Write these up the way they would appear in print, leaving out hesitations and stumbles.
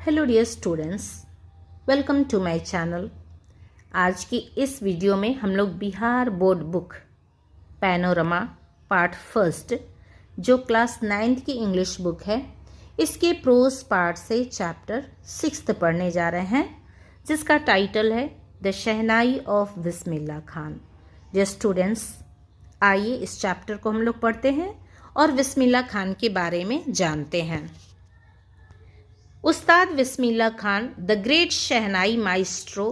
Hello dear students, welcome to my channel. आज की इस वीडियो में हम लोग Bihar board book Panorama part first, जो क्लास 9th की इंग्लिश बुक है, इसके प्रोज पार्ट से चैप्टर 6 पढ़ने जा रहे हैं, जिसका टाइटल है the shehnai of Bismillah Khan. Dear students, आइए इस चैप्टर को हम लोग पढ़ते हैं और बिस्मिल्लाह खान के बारे में जानते हैं। Ustad Bismillah Khan, the great Shehnai maestro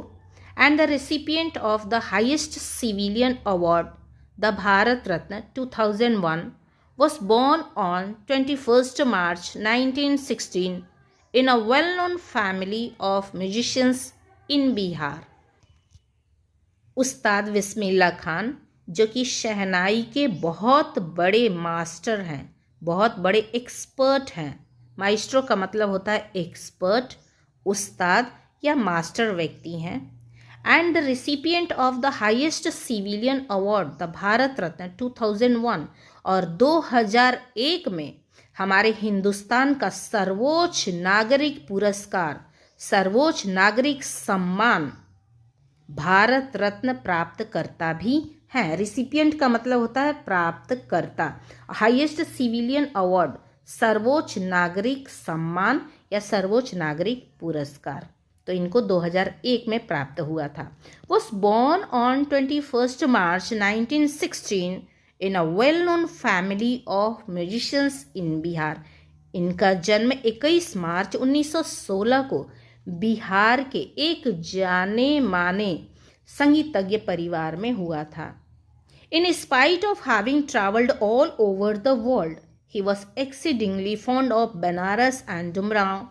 and the recipient of the highest civilian award, the Bharat Ratna 2001, was born on 21st March 1916 in a well-known family of musicians in Bihar. उस्ताद बिस्मिल्लाह खान, जो कि शहनाई के बहुत बड़े master हैं, बहुत बड़े expert हैं। Maestro का मतलब होता है एक्सपर्ट, उस्ताद या मास्टर व्यक्ति हैं। And the recipient of the highest civilian award, the Bharat Ratna 2001, और 2001 में हमारे हिंदुस्तान का सर्वोच्च नागरिक पुरस्कार, सर्वोच्च नागरिक सम्मान भारत रत्न प्राप्त करता भी है। रिसिपिएंट का मतलब होता है प्राप्त करता। हाईएस्ट सिविलियन अवार्ड, सर्वोच्च नागरिक सम्मान या सर्वोच्च नागरिक पुरस्कार, तो इनको 2001 में प्राप्त हुआ था। Was born on 21st March 1916 in a well known family of musicians in Bihar. इनका जन्म 21 मार्च 1916 को बिहार के एक जाने माने संगीतज्ञ परिवार में हुआ था। In spite of having travelled all over the world, he was exceedingly fond of Banaras and Dumrao,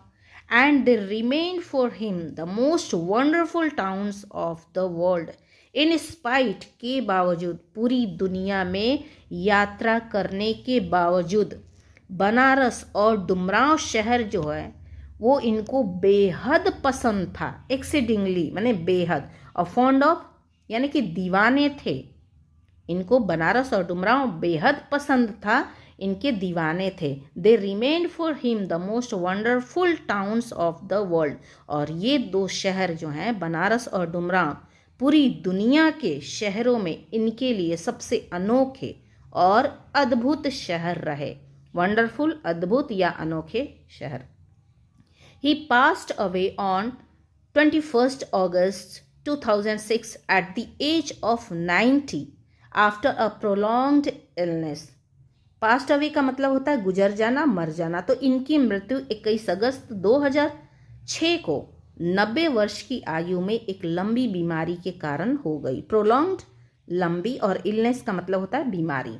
and they remained for him the most wonderful towns of the world. In spite के बावजूद, पूरी दुनिया में यात्रा करने के बावजूद, बनारस और डुमराव शहर जो है वो इनको बेहद पसंद था। एक्सीडिंगली माने बेहद, और फॉन्ड ऑफ यानी कि दीवाने थे। इनको बनारस और डुमराव बेहद पसंद था, इनके दीवाने थे। They remained for him the most wonderful towns of the world. और ये दो शहर जो हैं, बनारस और डुमराव, पूरी दुनिया के शहरों में इनके लिए सबसे अनोखे और अद्भुत शहर रहे। वंडरफुल, अद्भुत या अनोखे शहर। He passed away on 21st August 2006 at the age of 90 after a prolonged illness. Passed away का मतलब होता है गुजर जाना, मर जाना। तो इनकी मृत्यु 21 अगस्त 2006 को 90 वर्ष की आयु में एक लंबी बीमारी के कारण हो गई। प्रोलॉन्ग्ड, लंबी, और इलनेस का मतलब होता है बीमारी।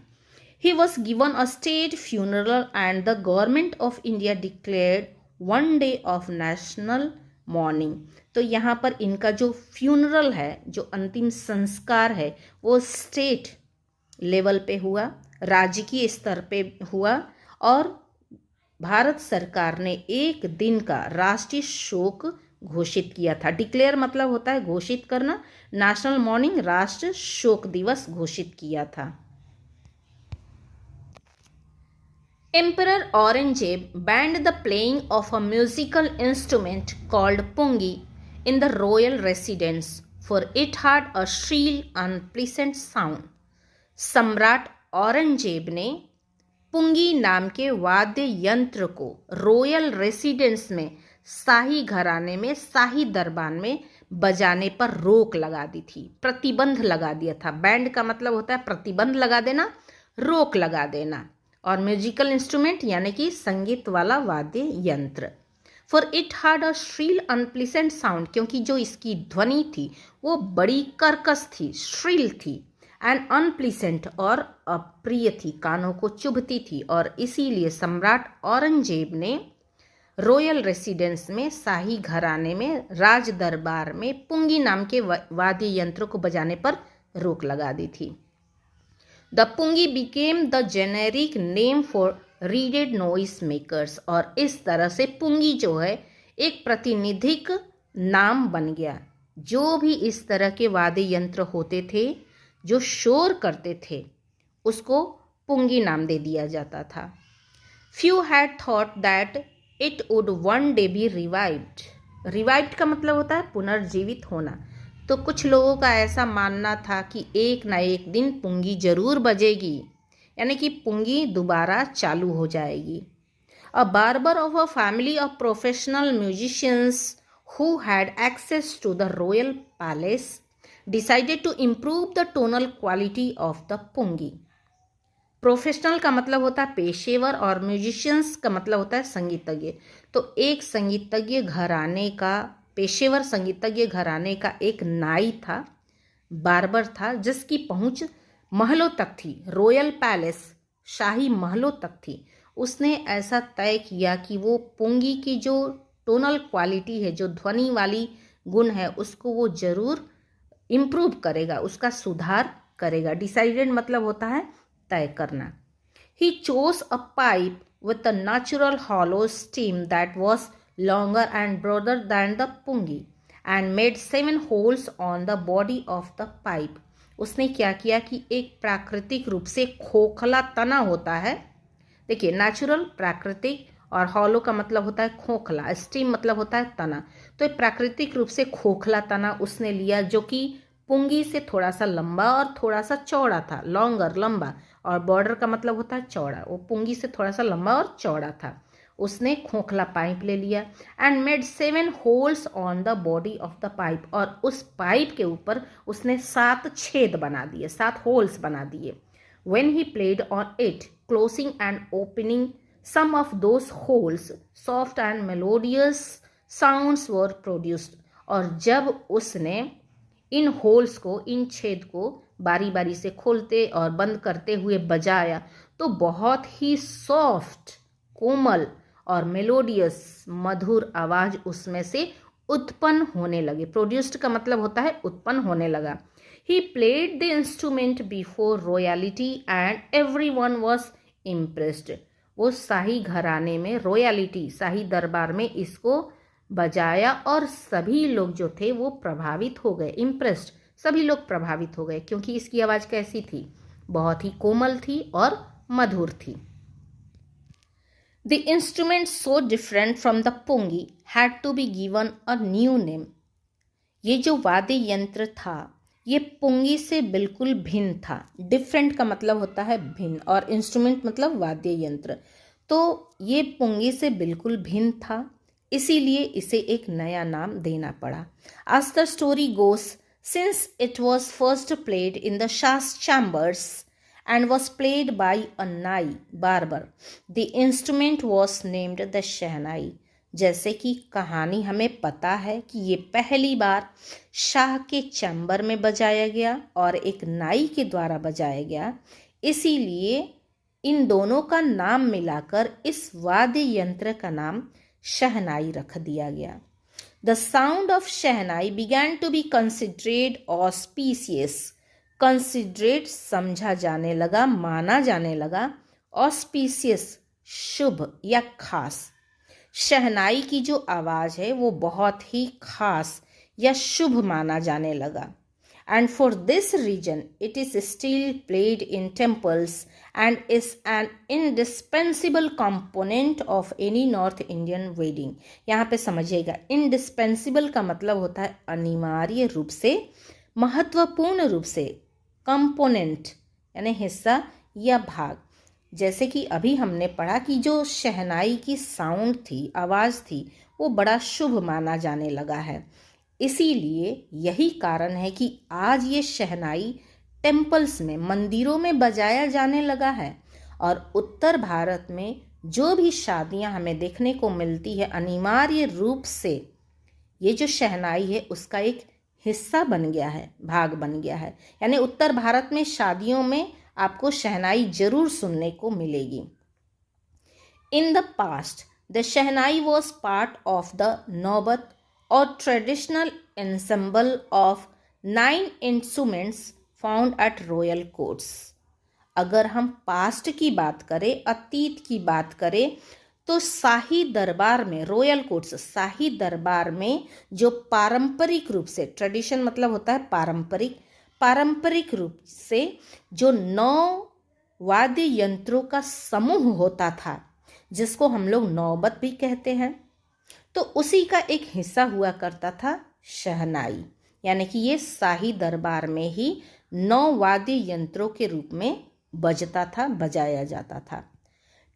He was given a state funeral and the government of India declared 1 day of national morning. तो यहाँ पर इनका जो फ्यूनरल है, जो अंतिम संस्कार है, वो स्टेट लेवल पे हुआ, राजकीय स्तर पे हुआ, और भारत सरकार ने एक दिन का राष्ट्रीय शोक घोषित किया था। डिक्लेयर मतलब होता है घोषित करना, नेशनल मॉर्निंग राष्ट्र शोक दिवस घोषित किया था। Emperor Aurangzeb banned the playing of a musical instrument called pungi in the royal residence, for it had a shrill, unpleasant sound. सम्राट औरंगजेब ने पुंगी नाम के वाद्य यंत्र को रॉयल रेसिडेंस में, शाही घराने में, शाही दरबार में बजाने पर रोक लगा दी थी, प्रतिबंध लगा दिया था। बैंड का मतलब होता है प्रतिबंध लगा देना, रोक लगा देना। और म्यूजिकल इंस्ट्रूमेंट यानी कि संगीत वाला वाद्य यंत्र। For it had a Srila unpleasant sound, क्योंकि जो इसकी ध्वनि थी वो बड़ी कर्कश थी, श्रील थी, एंड अनप्लीसेंट और अप्रिय थी, कानों को चुभती थी। और इसीलिए सम्राट औरंगजेब ने रॉयल रेसिडेंस में, शाही घराने में, राज दरबार में पुंगी नाम के वाद्य यंत्र को बजाने पर रोक लगा दी थी। The pungi became the generic name for reeded noise makers. और इस तरह से पुंगी जो है एक प्रातिनिधिक नाम बन गया। जो भी इस तरह के वाद्य यंत्र होते थे जो शोर करते थे, उसको पुंगी नाम दे दिया जाता था। Few had thought that it would one day B revived. Revived का मतलब होता है पुनर्जीवित होना। तो कुछ लोगों का ऐसा मानना था कि एक ना एक दिन पुंगी जरूर बजेगी, यानी कि पुंगी दोबारा चालू हो जाएगी। A barber of a family of professional musicians who had access to the royal palace decided to improve the tonal quality of the pungi। Professional का मतलब होता है पेशेवर और म्यूजिशियंस का मतलब होता है संगीतज्ञ। तो एक संगीतज्ञ घराने का, पेशेवर संगीतज्ञ घराने का एक नाई था, बार्बर था, जिसकी पहुंच महलों तक थी, रॉयल पैलेस, शाही महलों तक थी। उसने ऐसा तय किया कि वो पुंगी की जो टोनल क्वालिटी है, जो ध्वनि वाली गुण है, उसको वो जरूर इम्प्रूव करेगा, उसका सुधार करेगा। डिसाइडेड मतलब होता है तय करना। He chose a pipe with a natural hollow stem that was longer and broader than the pungi and made 7 holes on the body of the pipe। उसने क्या किया कि एक प्राकृतिक रूप से खोखला तना होता है, देखिए नेचुरल, प्राकृतिक, और हॉलो का मतलब होता है खोखला, स्टीम मतलब होता है तना। तो एक प्राकृतिक रूप से खोखला तना उसने लिया, जो कि पुंगी से थोड़ा सा लंबा और थोड़ा सा चौड़ा था, लॉन्गर, लंबा, और बॉर्डर का मतलब होता है चौड़ा। वो पुंगी से थोड़ा सा लंबा और चौड़ा था। उसने खोखला पाइप ले लिया and made 7 holes on the body of the pipe, और उस पाइप के ऊपर उसने 7 छेद बना दिए, 7 होल्स बना दिए। When he played on it, closing and opening some of those holes, soft and melodious sounds were produced। और जब उसने इन होल्स को, इन छेद को बारी बारी से खोलते और बंद करते हुए बजाया, तो बहुत ही सॉफ्ट, कोमल और मेलोडियस, मधुर आवाज उसमें से उत्पन्न होने लगे। प्रोड्यूस्ड का मतलब होता है उत्पन्न होने लगा। He played the instrument before royalty and everyone was impressed। वो शाही घराने में, रॉयलिटी, शाही दरबार में इसको बजाया और सभी लोग जो थे वो प्रभावित हो गए, इम्प्रेस्ड, सभी लोग प्रभावित हो गए, क्योंकि इसकी आवाज़ कैसी थी, बहुत ही कोमल थी और मधुर थी। The instrument so different from the pungi had to be given a new name। ये जो वाद्य यंत्र था ये पुंगी से बिल्कुल भिन्न था। डिफरेंट का मतलब होता है भिन्न, और इंस्ट्रूमेंट मतलब वाद्य यंत्र। तो ये पुंगी से बिल्कुल भिन्न था, इसीलिए इसे एक नया नाम देना पड़ा। As the story goes, since it was first played in the Shas chambers and was played by a nai, barber, the instrument was named the shehnai। जैसे कि कहानी हमें पता है कि ये पहली बार शाह के चैम्बर में बजाया गया और एक नाई के द्वारा बजाया गया, इसीलिए इन दोनों का नाम मिलाकर इस वाद्य यंत्र का नाम शहनाई रख दिया गया। The sound of shehnai began to be considered auspicious. Considerate समझा जाने लगा, माना जाने लगा, ऑस्पीशियस शुभ या खास। शहनाई की जो आवाज़ है वो बहुत ही खास या शुभ माना जाने लगा। And for this reason it is still played in temples and is an indispensable component of any North Indian wedding. यहाँ पे समझिएगा, इंडिस्पेंसिबल का मतलब होता है अनिवार्य रूप से, महत्वपूर्ण रूप से, कंपोनेंट यानी हिस्सा या भाग। जैसे कि अभी हमने पढ़ा कि जो शहनाई की साउंड थी, आवाज़ थी, वो बड़ा शुभ माना जाने लगा है। इसीलिए यही कारण है कि आज ये शहनाई टेम्पल्स में, मंदिरों में बजाया जाने लगा है। और उत्तर भारत में जो भी शादियां हमें देखने को मिलती है, अनिवार्य रूप से ये जो शहनाई है उसका एक हिस्सा बन गया है, भाग बन गया है। यानी उत्तर भारत में शादियों में आपको शहनाई जरूर सुनने को मिलेगी। In the past the shehnai was part of the नौबत और traditional ensemble of 9 instruments found at royal courts. अगर हम पास्ट की बात करें, अतीत की बात करें, तो शाही दरबार में, रॉयल कोर्ट्स, शाही दरबार में जो पारंपरिक रूप से, ट्रेडिशन मतलब होता है पारंपरिक, पारंपरिक रूप से जो 9 वाद्य यंत्रों का समूह होता था, जिसको हम लोग नौबत भी कहते हैं। तो उसी का एक हिस्सा हुआ करता था शहनाई, यानी कि ये शाही दरबार में ही 9 वाद्य यंत्रों के रूप में बजता था, बजाया जाता था।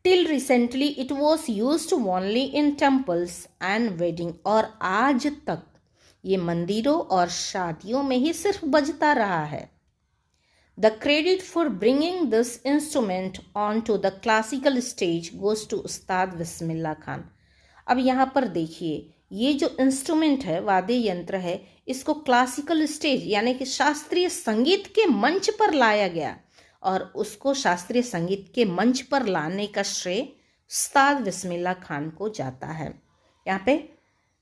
Till recently it was used only in temples and wedding, और आज तक ये मंदिरों और शादियों में ही सिर्फ बजता रहा है। The credit for bringing this instrument onto the classical stage goes to उस्ताद बिस्मिल्लाह खान। अब यहाँ पर देखिए, ये जो इंस्ट्रूमेंट है, वाद्य यंत्र है, इसको क्लासिकल स्टेज यानी कि शास्त्रीय संगीत के मंच पर लाया गया, और उसको शास्त्रीय संगीत के मंच पर लाने का श्रेय उस्ताद बिस्मिल्लाह खान को जाता है। यहाँ पे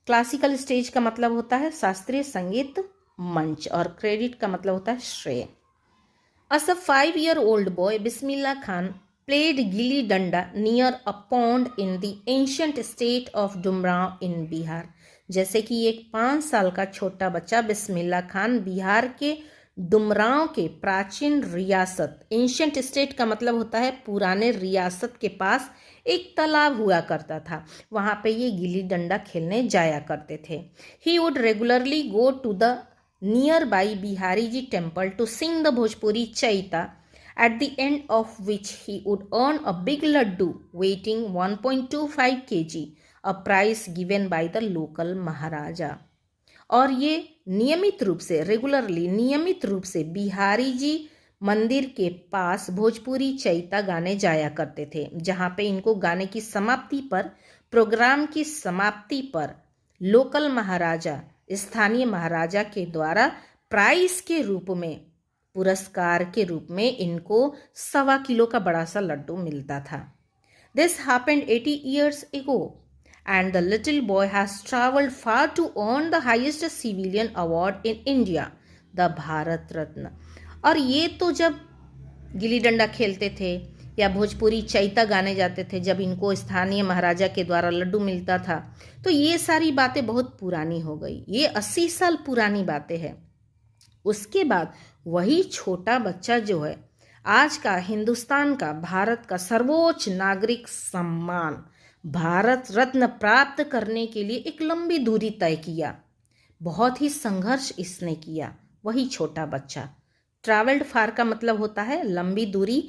क्लासिकल स्टेज का मतलब होता है शास्त्रीय संगीत मंच, और क्रेडिट का मतलब होता है श्रेय। As a 5-year-old boy, Bismillah Khan played gilli danda near a pond in the ancient state of Dumrao in Bihar। जैसे कि एक 5 साल का छोटा बच्चा बिस्मिल्लाह खान बिहार के डुमरांव के प्राचीन रियासत, एंशियंट स्टेट का मतलब होता है पुराने रियासत के पास एक तालाब हुआ करता था, वहाँ पे ये गिल्ली डंडा खेलने जाया करते थे। He would regularly go to the nearby Bihari Ji temple to sing the Bhojpuri Chaita, at the end of which he would earn a big laddu weighing 1.25 kg, a prize given by the local Maharaja। और ये नियमित रूप से नियमित रूप से बिहारी जी मंदिर के पास भोजपुरी चैता गाने जाया करते थे, जहाँ पे इनको गाने की समाप्ति पर, प्रोग्राम की समाप्ति पर लोकल महाराजा, स्थानीय महाराजा के द्वारा प्राइज के रूप में, पुरस्कार के रूप में इनको 1.25 किलो का बड़ा सा लड्डू मिलता था। This happened 80 years ago and the little boy has traveled far to earn the highest civilian award in India, the Bharat Ratna. और ये तो जब गिल्ली डंडा खेलते थे या भोजपुरी चैता गाने जाते थे, जब इनको स्थानीय महाराजा के द्वारा लड्डू मिलता था, तो ये सारी बातें बहुत पुरानी हो गई, ये 80 साल पुरानी बातें हैं। उसके बाद वही छोटा बच्चा जो है, आज का हिंदुस्तान का, भारत का सर्वोच्च नागरिक सम्मान भारत रत्न प्राप्त करने के लिए एक लंबी दूरी तय किया, बहुत ही संघर्ष इसने किया। वही छोटा बच्चा, ट्रैवल्ड फार का मतलब होता है लंबी दूरी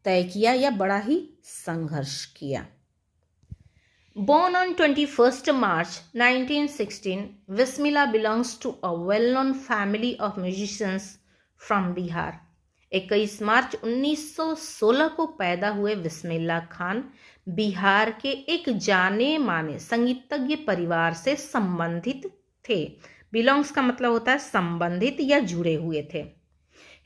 तय किया या बड़ा ही संघर्ष किया। Born on 21st March 1916, Bismillah belongs to a well-known family of musicians from Bihar। 21 मार्च 1916 को पैदा हुए बिस्मिल्लाह खान बिहार के एक जाने माने संगीतज्ञ परिवार से संबंधित थे। बिलोंग्स का मतलब होता है संबंधित या जुड़े हुए थे।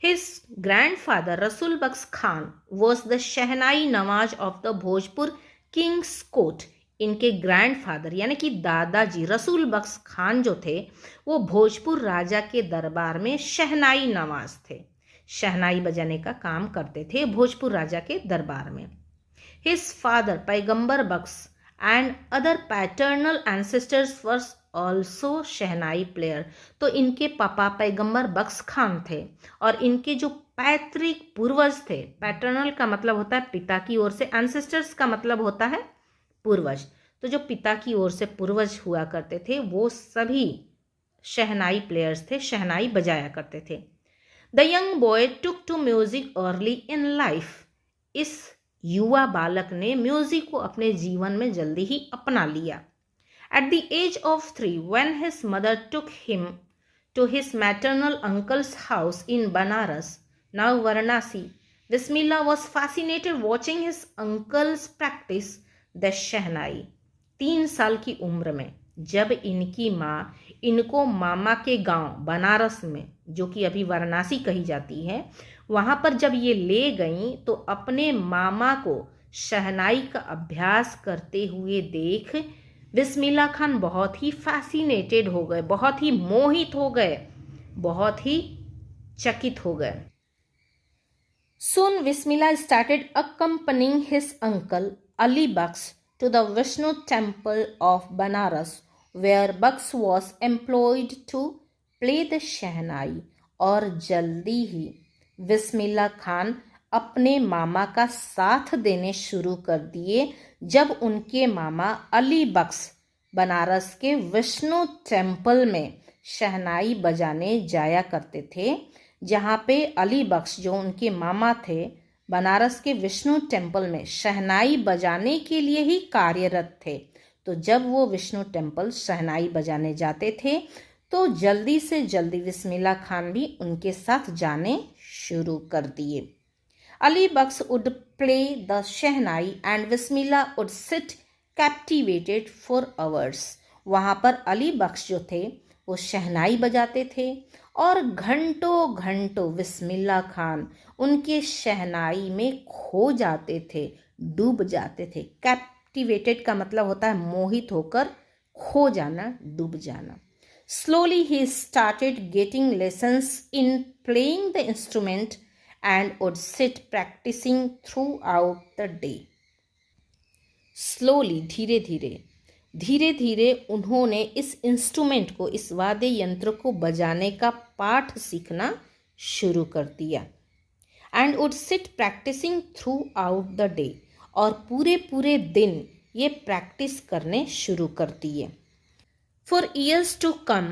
His grandfather Rasul Baks Khan was the Shehnai Nawaz of the Bhojpur King's Court। इनके ग्रैंडफादर यानी कि दादाजी रसूल बख्श खान जो थे, वो भोजपुर राजा के दरबार में शहनाई नवाज थे, शहनाई बजाने का काम करते थे भोजपुर राजा के दरबार में। His father पैगंबर बख्श and other paternal ancestors were also shehnai player. तो इनके पापा पैगंबर बख्श खान थे, और इनके जो पैतृक पूर्वज थे, पैटर्नल का मतलब होता है पिता की ओर से, एंसेस्टर्स का मतलब होता है पूर्वज, तो जो पिता की ओर से पूर्वज हुआ करते थे वो सभी शहनाई प्लेयर्स थे, शहनाई बजाया करते थे। The young boy took to music early in life. इस युवा बालक ने म्यूजिक को अपने जीवन में जल्दी ही अपना लिया। At the age of 3 when his mother took him to his maternal uncle's house in Banaras, now Varanasi, Bismillah was fascinated watching his uncles practise the shehnai. 3 साल की उम्र में जब इनकी माँ इनको मामा के गांव बनारस में, जो कि अभी वाराणसी कही जाती है, वहाँ पर जब ये ले गईं, तो अपने मामा को शहनाई का अभ्यास करते हुए देख बिस्मिल्लाह खान बहुत ही फैसिनेटेड हो गए, बहुत ही मोहित हो गए, बहुत ही चकित हो गए। Soon Bismillah started accompanying his uncle Ali Baks to the Vishnu temple of Banaras, where Baks was employed to play the shehnai. और जल्दी ही बिस्मिल्लाह खान अपने मामा का साथ देने शुरू कर दिए जब उनके मामा अली बख्श बनारस के विष्णु टेम्पल में शहनाई बजाने जाया करते थे, जहाँ पे अली बख्श जो उनके मामा थे बनारस के विष्णु टेम्पल में शहनाई बजाने के लिए ही कार्यरत थे। तो जब वो विष्णु टेम्पल शहनाई बजाने जाते थे तो जल्दी से जल्दी बिस्मिल्लाह खान भी उनके साथ जाने शुरू कर दिए। अली बख्श would play the shehnai and Bismillah would sit captivated for hours। वहाँ पर अली बख्श जो थे वो शहनाई बजाते थे और घंटों घंटों बिस्मिल्लाह खान उनके शहनाई में खो जाते थे, डूब जाते थे। कैप्टिवेटेड का मतलब होता है मोहित होकर, खो जाना, डूब जाना। Slowly he started getting lessons in playing the instrument and would sit practicing throughout the day। Slowly धीरे धीरे उन्होंने इस इंस्ट्रूमेंट को, इस वाद्य यंत्र को बजाने का पाठ सीखना शुरू कर दिया। And would sit practising throughout the day, और पूरे दिन ये प्रैक्टिस करने शुरू कर दिए। For years to come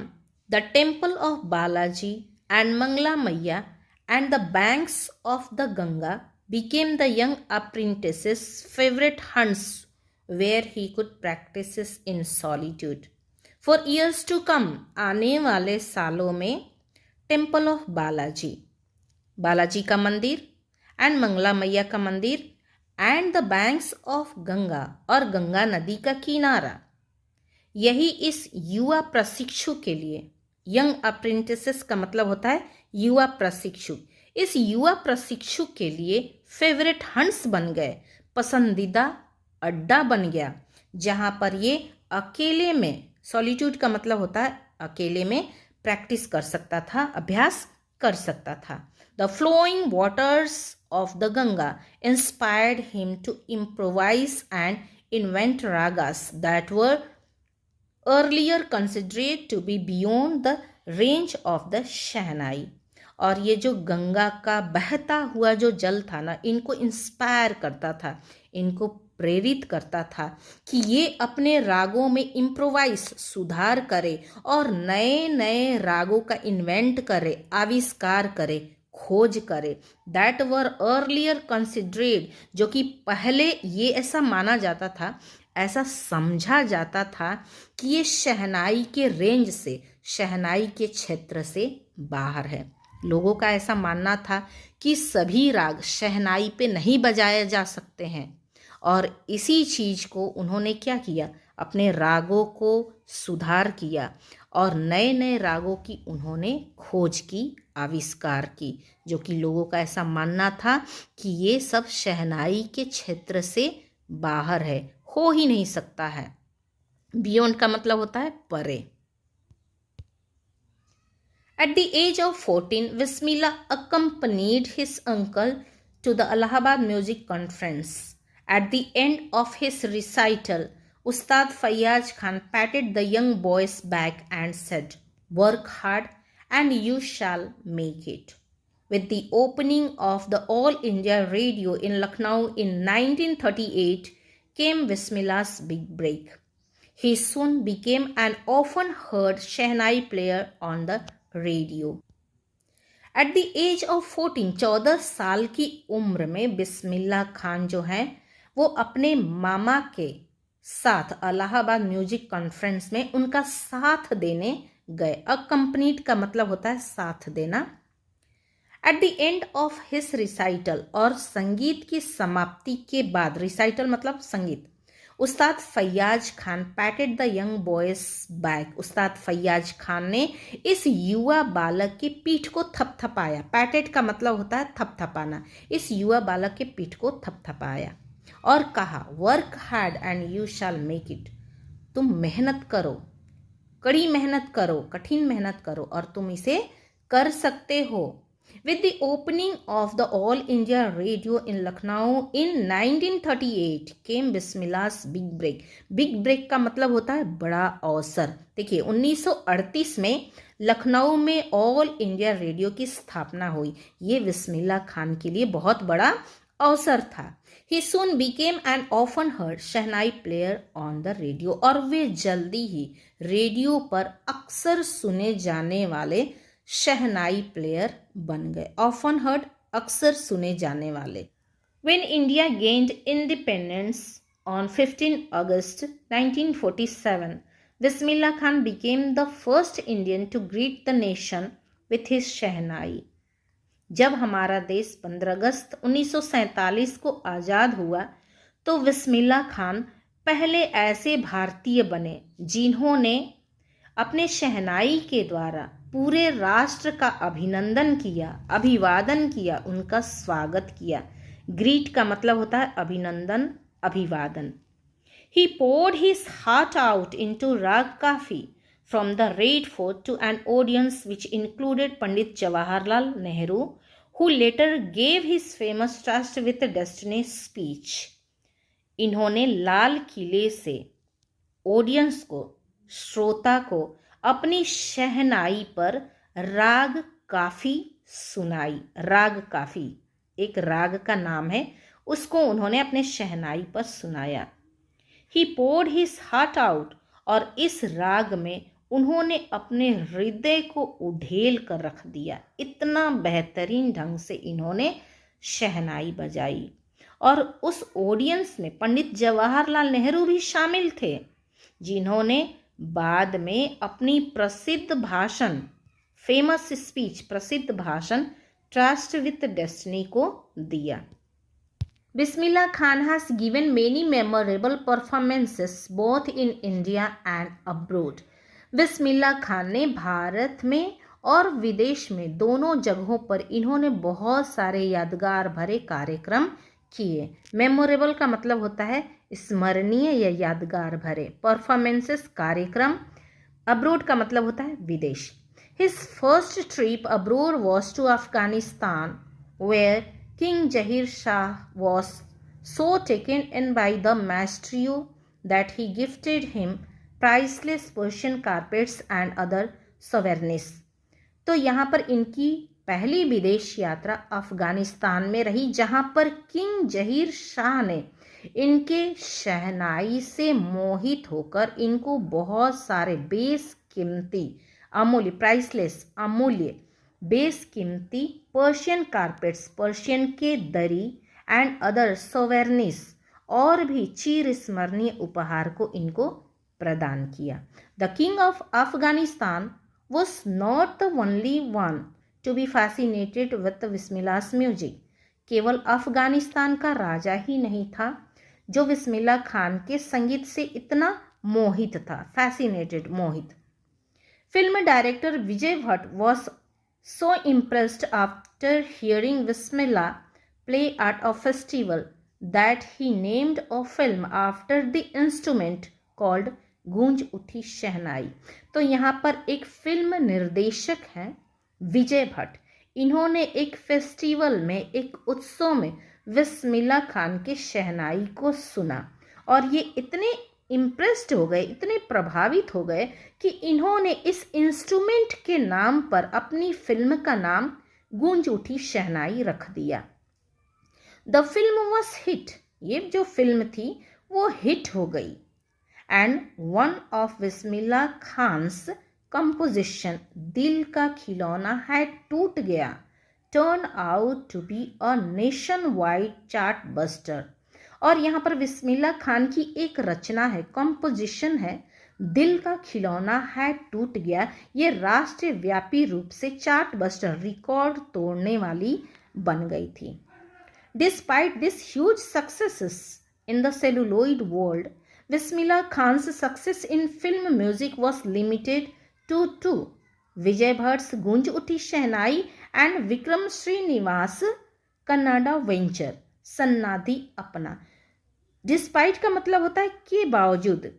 the temple of Balaji and Mangala Maiya and the banks of the Ganga became the young apprentice's favorite hunts where he could practice in solitude। For years to come, आने वाले सालों में temple of Balaji, Balaji का मंदिर, and Mangala मैया का मंदिर, and the banks of Ganga, और गंगा नदी का किनारा, यही इस युवा प्रशिक्षु के लिए, यंग अप्रेंटिसेस का मतलब होता है युवा प्रशिक्षु, इस युवा प्रशिक्षु के लिए फेवरेट हंट्स बन गए, पसंदीदा अड्डा बन गया, जहाँ पर ये अकेले में, सॉलिट्यूड का मतलब होता है अकेले में, प्रैक्टिस कर सकता था, अभ्यास कर सकता था। The flowing waters of the Ganga inspired him to improvise and invent ragas that were earlier considered to be beyond the range of the shehnai. और ये जो गंगा का बहता हुआ जो जल था ना, इनको इंस्पायर करता था, इनको प्रेरित करता था कि ये अपने रागों में इम्प्रोवाइज, सुधार करे और नए नए रागों का इन्वेंट करे, आविष्कार करे, खोज करे। दैट वर अर्लियर कंसिडरेड, जो कि पहले ये ऐसा माना जाता था, ऐसा समझा जाता था कि ये शहनाई के रेंज से, शहनाई के क्षेत्र से बाहर है। लोगों का ऐसा मानना था कि सभी राग शहनाई पे नहीं बजाए जा सकते हैं, और इसी चीज़ को उन्होंने क्या किया, अपने रागों को सुधार किया और नए नए रागों की उन्होंने खोज की, आविष्कार की, जो कि लोगों का ऐसा मानना था कि ये सब शहनाई के क्षेत्र से बाहर है, हो ही नहीं सकता है। बियॉन्ड का मतलब होता है परे। At the age of 14, Bismillah accompanied his uncle to the Allahabad Music Conference. At the end of his recital, Ustad Fayyaz Khan patted the young boy's back and said, "Work hard and you shall make it." With the opening of the All India Radio in Lucknow in 1938 came Bismillah's big break. He soon became an often heard shehnai player on the radio. At the age of 14, 14 साल की उम्र में बिस्मिल्लाह खान जो हैं वो अपने मामा के साथ इलाहाबाद म्यूजिक कॉन्फ्रेंस में उनका साथ देने गए। अकम्पनीड का मतलब होता है साथ देना। At the end of his recital, और संगीत की समाप्ति के बाद, रिसाइटल मतलब संगीत, उस्ताद Faiyaz Khan पैटेड the young boys back, उस्ताद फैयाज खान ने इस युवा बालक की पीठ को थपथपाया। पैटेड का मतलब होता है थपथपाना। इस युवा बालक के पीठ को थपथपाया और कहा, work hard and you shall make it. तुम मेहनत करो, कड़ी मेहनत करो, कठिन मेहनत करो और तुम इसे कर सकते हो। With the opening of the All India Radio in Lucknow in 1938 came Bismillah's big break. Big break का मतलब होता है बड़ा अवसर। देखिए 1938 में लखनऊ में ऑल इंडिया रेडियो की स्थापना हुई। ये बिस्मिल्लाह खान के लिए बहुत बड़ा अवसर था। He soon became an often heard shehnai player on the radio, और वे जल्दी ही रेडियो पर अक्सर सुने जाने वाले शहनाई प्लेयर बन गए। ऑफन हर्ड, अक्सर सुने जाने वाले। When India gained independence on 15 August 1947, Bismillah Khan became the first Indian to greet the nation with his शहनाई। जब हमारा देश 15 अगस्त 1947 को आज़ाद हुआ तो बिस्मिल्लाह खान पहले ऐसे भारतीय बने जिन्होंने अपने शहनाई के द्वारा पूरे राष्ट्र का अभिनंदन किया, अभिवादन किया, उनका स्वागत किया। ग्रीट का मतलब होता है अभिनंदन, अभिवादन। He poured his heart out into Rag Kafi from the Red Fort to an audience which included Pandit Jawaharlal Nehru, who later gave his famous Trust with Destiny speech. इन्होंने लाल किले से ऑडियंस को, श्रोता को अपनी शहनाई पर राग काफी सुनाई। राग काफी एक राग का नाम है, उसको उन्होंने अपने शहनाई पर सुनाया। ही poured his heart out, और इस राग में उन्होंने अपने हृदय को उधेल कर रख दिया। इतना बेहतरीन ढंग से इन्होंने शहनाई बजाई। और उस ऑडियंस में पंडित जवाहरलाल नेहरू भी शामिल थे, जिन्होंने बाद में अपनी प्रसिद्ध भाषण, फेमस स्पीच, प्रसिद्ध भाषण ट्रस्ट विथ डेस्टिनी को दिया। Bismillah Khan has given many memorable performances both in India and abroad. Bismillah Khan ने भारत में और विदेश में दोनों जगहों पर इन्होंने बहुत सारे यादगार भरे कार्यक्रम किए। मेमोरेबल का मतलब होता है स्मरणीय या यादगार भरे। परफॉर्मेंसेस कार्यक्रम। अब्रोड का मतलब होता है विदेश। His first trip abroad was to Afghanistan, where King Jahir Shah was so taken in by the maestro that he gifted him priceless Persian carpets and other souvenirs. तो यहाँ पर इनकी पहली विदेश यात्रा अफगानिस्तान में रही, जहाँ पर किंग जहीर शाह ने इनके शहनाई से मोहित होकर इनको बहुत सारे बेशकीमती, अमूल्य, प्राइसलेस, अमूल्य, बेशकीमती पर्शियन कारपेट्स, पर्शियन के दरी एंड अदर सोवेनिर्स, और भी चिर स्मरणीय उपहार को इनको प्रदान किया। The king of Afghanistan was not the only one to be fascinated with बिस्मिल्लाह's music. केवल अफगानिस्तान का राजा ही नहीं था जो बिस्मिल्लाह खान के संगीत से इतना मोहित था। Fascinated, Mohit. Film director Vijay Bhatt was so impressed after hearing Bismillah play at a festival that he named a film after the instrument called गूंज उठी शहनाई। तो यहाँ पर एक फिल्म निर्देशक हैं विजय भट्ट। इन्होंने एक फेस्टिवल में, एक उत्सव में बिस्मिल्लाह खान के शहनाई को सुना और ये इतने इम्प्रेस्ड हो गए, इतने प्रभावित हो गए कि इन्होंने इस इंस्ट्रूमेंट के नाम पर अपनी फिल्म का नाम गूंज उठी शहनाई रख दिया। The film was hit. ये जो फिल्म थी वो हिट हो गई। And one of Bismillah Khan's composition दिल का खिलौना है टूट गया turn out to be a nationwide chartbuster. और यहाँ पर बिस्मिल्लाह खान की एक रचना है, कंपोजिशन है, दिल का खिलौना है टूट गया। ये राष्ट्रव्यापी रूप से चार्ट बस्टर, रिकॉर्ड तोड़ने वाली बन गई थी। Despite this huge successes in the celluloid world, Bismillah Khan's success in film music was limited to two, Vijay Bhatt's Goonj Uthi Shehnai and Vikram Srinivas Kannada venture, Sanaadi Appanna. Despite का मतलब होता है के बावजूद,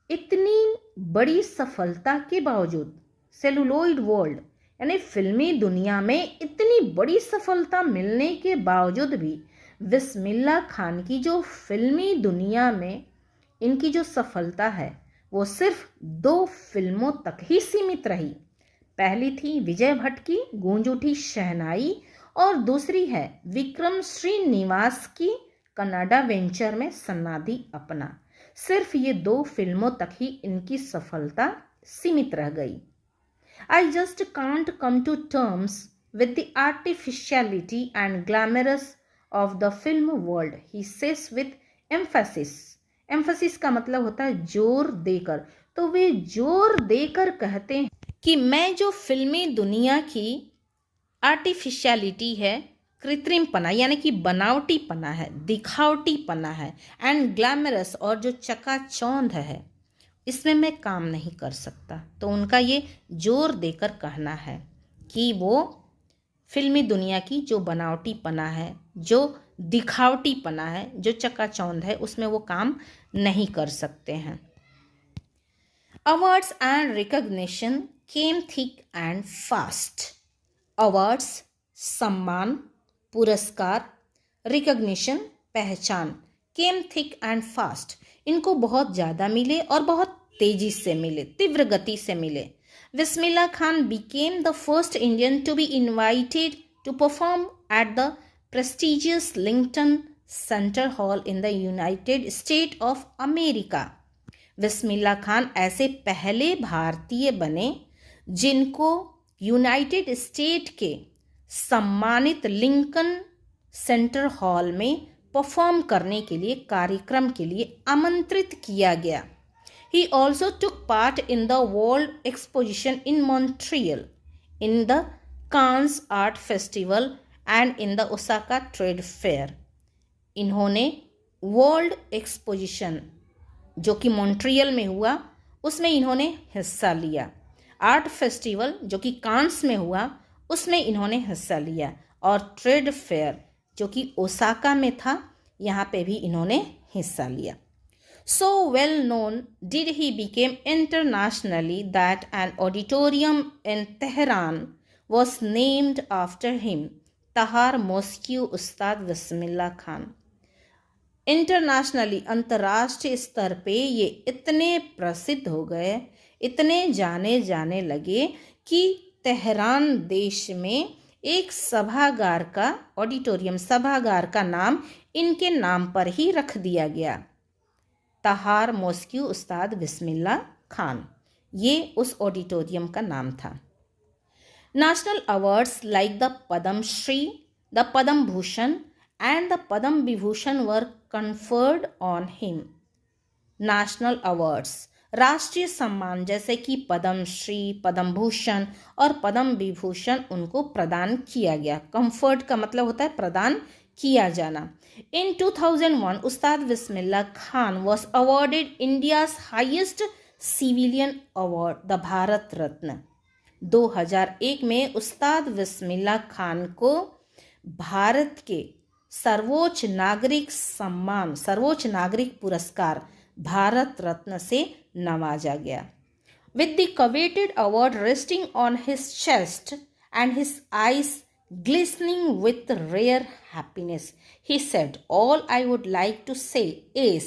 इतनी बड़ी सफलता के बावजूद, सेलुलोइड वर्ल्ड यानी फिल्मी दुनिया में इतनी बड़ी सफलता मिलने के बावजूद भी बिस्मिल्लाह खान की जो फिल्मी दुनिया में इनकी जो सफलता है वो सिर्फ 2 फिल्मों तक ही सीमित रही। पहली थी विजय भट्ट की गूंज उठी शहनाई और दूसरी है विक्रम श्रीनिवास की कनाडा वेंचर में सन्नादी अपना। सिर्फ ये 2 फिल्मों तक ही इनकी सफलता सीमित रह गई। I just can't come to terms with the artificiality and glamorous of the film world, he says with emphasis. Emphasis का मतलब होता है जोर देकर। तो वे जोर देकर कहते हैं कि मैं जो फिल्मी दुनिया की आर्टिफिशियलिटी है, कृत्रिमपना यानी कि बनावटीपना है, दिखावटीपना है, एंड ग्लैमरस और जो चकाचौंध है, इसमें मैं काम नहीं कर सकता। तो उनका ये जोर देकर कहना है कि वो फिल्मी दुनिया की जो बनावटीपना है, जो दिखावटीपना है, जो चकाचौंध है, उसमें वो काम नहीं कर सकते हैं। Awards and recognition came thick and fast. Awards सम्मान, पुरस्कार, रिकॉग्निशन पहचान, केम थिक एंड फास्ट इनको बहुत ज़्यादा मिले और बहुत तेजी से मिले, तीव्र गति से मिले। Bismillah Khan became the first Indian to be invited to perform at the prestigious Lincoln Center Hall in the United States of America. Bismillah Khan ऐसे पहले भारतीय बने जिनको यूनाइटेड स्टेट के सम्मानित लिंकन सेंटर हॉल में परफॉर्म करने के लिए, कार्यक्रम के लिए आमंत्रित किया गया। He also took part in the World Exposition in Montreal, in the Cannes Art Festival and in the Osaka Trade Fair. इन्होंने वर्ल्ड एक्सपोजिशन जो कि मॉन्ट्रियल में हुआ उसमें इन्होंने हिस्सा लिया। आर्ट फेस्टिवल जो कि कांस में हुआ उसमें इन्होंने हिस्सा लिया और ट्रेड फेयर जो कि ओसाका में था, यहाँ पे भी इन्होंने हिस्सा लिया। So well known did he became internationally that an auditorium in Tehran was named after him, तहार मॉस्क्यू उस्ताद बिस्मिल्लाह खान। इंटरनेशनली अंतर्राष्ट्रीय स्तर पे ये इतने प्रसिद्ध हो गए, इतने जाने जाने लगे कि तेहरान देश में एक सभागार का, ऑडिटोरियम सभागार का नाम इनके नाम पर ही रख दिया गया, तहार मॉस्क्यू उस्ताद बिस्मिल्लाह खान। ये उस ऑडिटोरियम का नाम था। National awards like the Padma Shri, the Padma Bhushan and the Padma Vibhushan were conferred on him. National awards राष्ट्रीय सम्मान जैसे कि पद्म श्री, पद्म भूषण और पद्म विभूषण उनको प्रदान किया गया। कंफर्ट का मतलब होता है प्रदान किया जाना। In 2001 Ustad Bismillah Khan was awarded India's highest civilian award, the Bharat Ratna. 2001 में उस्ताद बिस्मिल्लाह खान को भारत के सर्वोच्च नागरिक सम्मान, सर्वोच्च नागरिक पुरस्कार भारत रत्न से नवाजा गया। With the coveted award resting on his chest and his eyes glistening with rare happiness, he said, "All I would like to say is,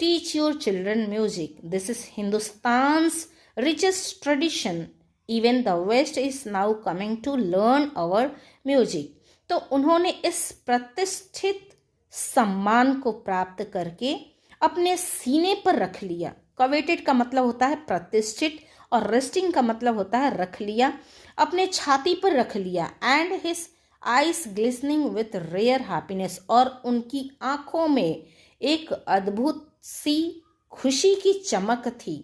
teach your children music. This is Hindustan's richest tradition. Even the West is now coming to learn our music." तो उन्होंने इस प्रतिष्ठित सम्मान को प्राप्त करके अपने सीने पर रख लिया। कवेटेड का मतलब होता है प्रतिष्ठित और रेस्टिंग का मतलब होता है रख लिया, अपने छाती पर रख लिया। And his eyes glistening with rare happiness, और उनकी आंखों में एक अद्भुत सी खुशी की चमक थी।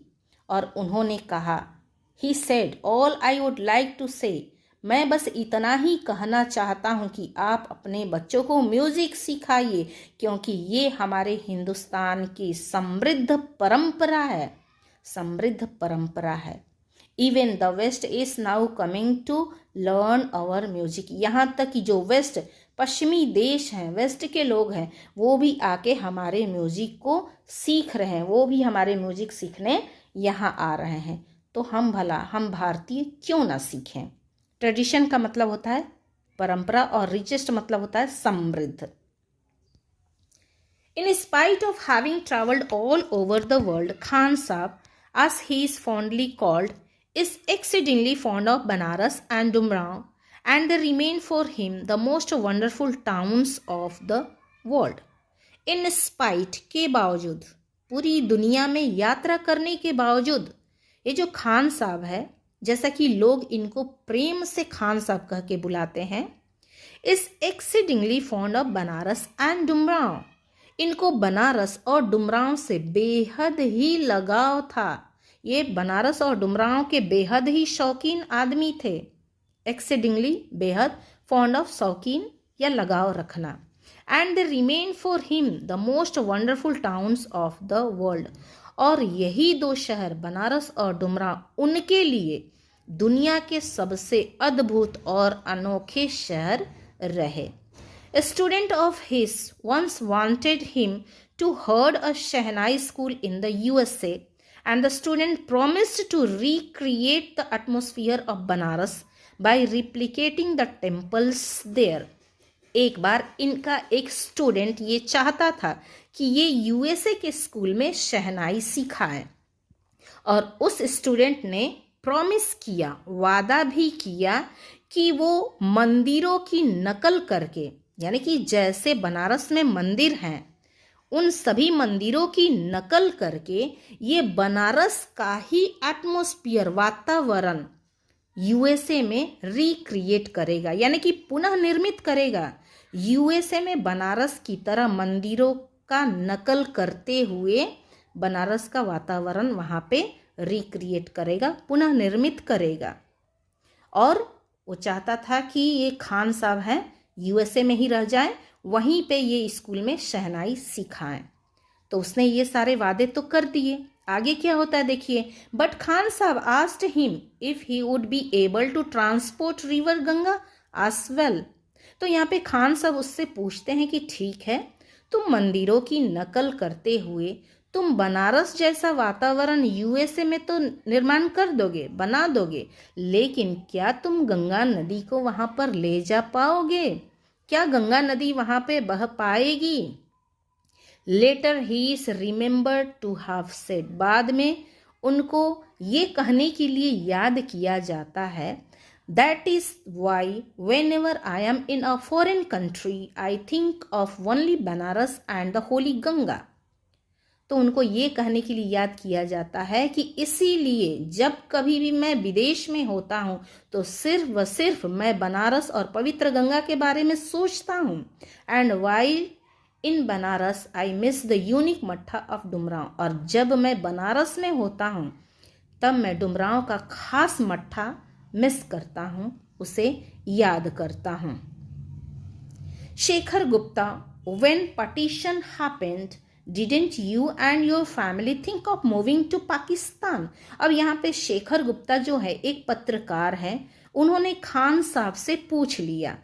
और उन्होंने कहा, he said, all I would like to say, मैं बस इतना ही कहना चाहता हूँ कि आप अपने बच्चों को म्यूज़िक सिखाइए, क्योंकि ये हमारे हिंदुस्तान की समृद्ध परंपरा है, समृद्ध परंपरा है। Even the West is now coming to learn our music, यहाँ तक कि जो वेस्ट, पश्चिमी देश हैं, वेस्ट के लोग हैं, वो भी आके हमारे म्यूजिक को सीख रहे हैं, वो भी हमारे म्यूजिक सीखने यहाँ आ रहे हैं। तो हम भला, हम भारतीय क्यों ना सीखें। ट्रेडिशन का मतलब होता है परंपरा और रिचेस्ट मतलब होता है समृद्ध। In spite of having traveled all over the world, Khan Sahib, as he is fondly called, is exceedingly fond of Banaras and Dumraon, and they remain for him the most wonderful towns of the world. In spite के बावजूद, पूरी दुनिया में यात्रा करने के बावजूद, ये जो खान साहब है, जैसा कि लोग इनको प्रेम से खान साहब कह के बुलाते हैं, is exceedingly fond of Banaras and Dumraon, इनको बनारस और डुमरांव से बेहद ही लगाव था। ये बनारस और डुमरांव के बेहद ही शौकीन आदमी थे। एक्सीडिंगली बेहद, फॉन्ड ऑफ शौकीन या लगाव रखना। And they remain for him the most wonderful towns of the world, और यही दो शहर बनारस और डुमरांव उनके लिए दुनिया के सबसे अद्भुत और अनोखे शहर रहे। A student of his once wanted him to head a Shehnai school in the USA, and the student promised to recreate the atmosphere of Banaras by replicating the temples there. एक बार इनका एक स्टूडेंट ये चाहता था कि ये USA के school में शहनाई सिखाए, और उस स्टूडेंट ने प्रॉमिस किया, वादा भी किया कि वो मंदिरों की नकल करके, यानी कि जैसे बनारस में मंदिर हैं उन सभी मंदिरों की नकल करके ये बनारस का ही एटमॉस्फियर, वातावरण यूएसए में रिक्रिएट करेगा, यानी कि पुनः निर्मित करेगा। यूएसए में बनारस की तरह मंदिरों का नकल करते हुए बनारस का वातावरण वहाँ पे रिक्रिएट करेगा, पुनः निर्मित करेगा। और वो चाहता था कि ये खान साहब हैं यूएसए में ही रह जाएं, वहीं पे ये स्कूल में शहनाई सिखाएं। तो उसने ये सारे वादे तो कर दिए। आगे क्या होता है देखिए। बट खान साहब asked him if he would be able to transport river Ganga as well. तो यहाँ पे खान साहब उससे पूछते हैं कि ठीक है, तुम मंदिरों की नकल करते हुए तुम बनारस जैसा वातावरण यूएसए में तो निर्माण कर दोगे, बना दोगे, लेकिन क्या तुम गंगा नदी को वहाँ पर ले जा पाओगे? क्या गंगा नदी वहाँ पे बह पाएगी? Later he is remembered to have said, बाद में उनको ये कहने के लिए याद किया जाता है, that is why when ever I am in a foreign country I think of only Banaras and the Holi Ganga. तो उनको ये कहने के लिए याद किया जाता है कि इसीलिए जब कभी भी मैं विदेश में होता हूँ तो सिर्फ व सिर्फ मैं बनारस और पवित्र गंगा के बारे में सोचता हूँ। And while in Banaras I miss the unique मट्ठा ऑफ डुमरांव, और जब मैं बनारस में होता हूँ तब मैं डुमरांव का खास मट्ठा मिस करता हूँ, उसे याद करता हूँ। Shekhar Gupta, when partition happened Didn't you and your family think of moving to Pakistan? अब यहाँ पे शेखर गुप्ता जो है एक पत्रकार हैं, उन्होंने खान साहब से पूछ लिया,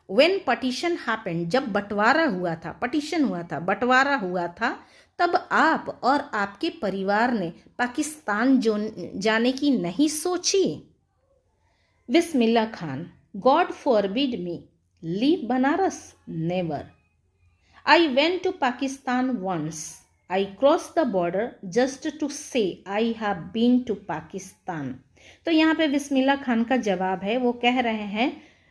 When partition happened, जब बंटवारा हुआ था, partition हुआ था, बंटवारा हुआ था, तब आप और आपके परिवार ने पाकिस्तान जाने की नहीं सोची? Bismillah Khan, God forbid me, leave Banaras, never. I went to Pakistan once. I crossed the border just to say I have been to Pakistan. तो यहाँ पे बिस्मिल्लाह खान का जवाब है, वो कह रहे हैं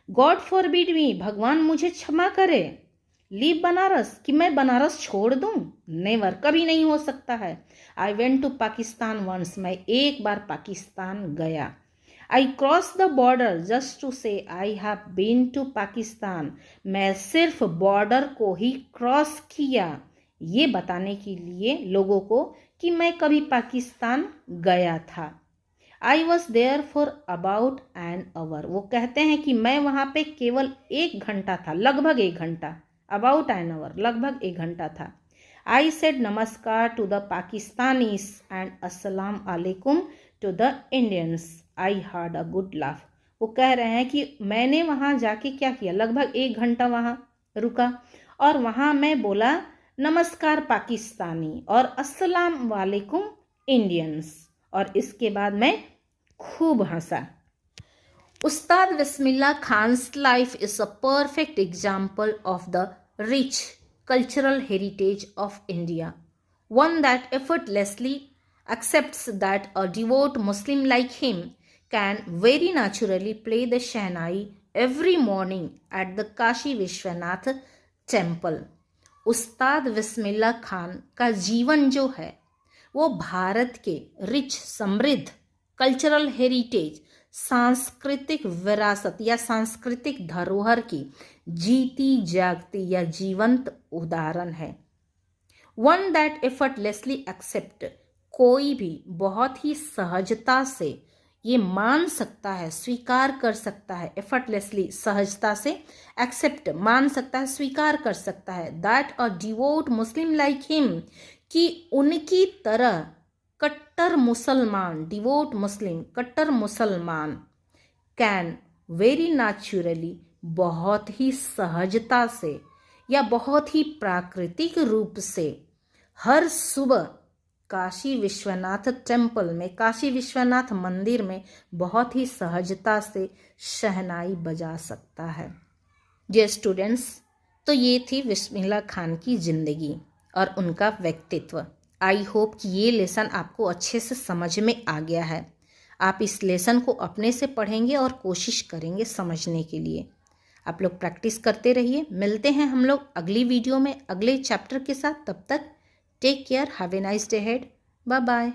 God forbid me, भगवान मुझे क्षमा करे, लीव बनारस, कि मैं बनारस छोड़ दूँ? नेवर, कभी नहीं हो सकता है। I went to Pakistan once, मैं एक बार पाकिस्तान गया। I crossed the border just to say I have been to Pakistan. मैं सिर्फ बॉर्डर को ही क्रॉस किया, ये बताने के लिए लोगों को कि मैं कभी पाकिस्तान गया था। I was there for about an hour. वो कहते हैं कि मैं वहाँ पे केवल 1 घंटा था, लगभग 1 घंटा, about an hour, लगभग 1 घंटा था। I said नमस्कार to the Pakistanis and अस्सलाम alaikum to the Indians. I had a good laugh. वो कह रहे हैं कि मैंने वहाँ जाके क्या किया, लगभग 1 घंटा वहाँ रुका और वहाँ मैं बोला नमस्कार पाकिस्तानी और अस्सलाम वालेकुम इंडियंस, और इसके बाद मैं खूब हंसा। Ustad Bismillah Khan's life is a perfect example of the rich cultural heritage of India, one that effortlessly accepts that a devout Muslim like him can very naturally play the Shehnai every morning at the Kashi Vishwanath temple. उस्ताद बिस्मिल्लाह खान का जीवन जो है वो भारत के rich समृद्ध cultural heritage सांस्कृतिक विरासत या सांस्कृतिक धरोहर की जीती जागती या जीवंत उदाहरण है। वन दैट एफर्टलेसली एक्सेप्ट, कोई भी बहुत ही सहजता से ये मान सकता है, स्वीकार कर सकता है, एफर्टलेसली सहजता से एक्सेप्ट मान सकता है, स्वीकार कर सकता है, that a devote Muslim like him, कि उनकी तरह कट्टर मुसलमान, डिवोट मुस्लिम कट्टर मुसलमान, कैन वेरी नेचुरली, बहुत ही सहजता से या बहुत ही प्राकृतिक रूप से हर सुबह काशी विश्वनाथ टेम्पल में, काशी विश्वनाथ मंदिर में बहुत ही सहजता से शहनाई बजा सकता है। डियर स्टूडेंट्स, तो ये थी बिस्मिल्लाह खान की ज़िंदगी और उनका व्यक्तित्व। आई होप कि ये लेसन आपको अच्छे से समझ में आ गया है। आप इस लेसन को अपने से पढ़ेंगे और कोशिश करेंगे समझने के लिए। आप लोग प्रैक्टिस करते रहिए। मिलते हैं हम लोग अगली वीडियो में अगले चैप्टर के साथ। तब तक take care, have a nice day ahead, bye bye.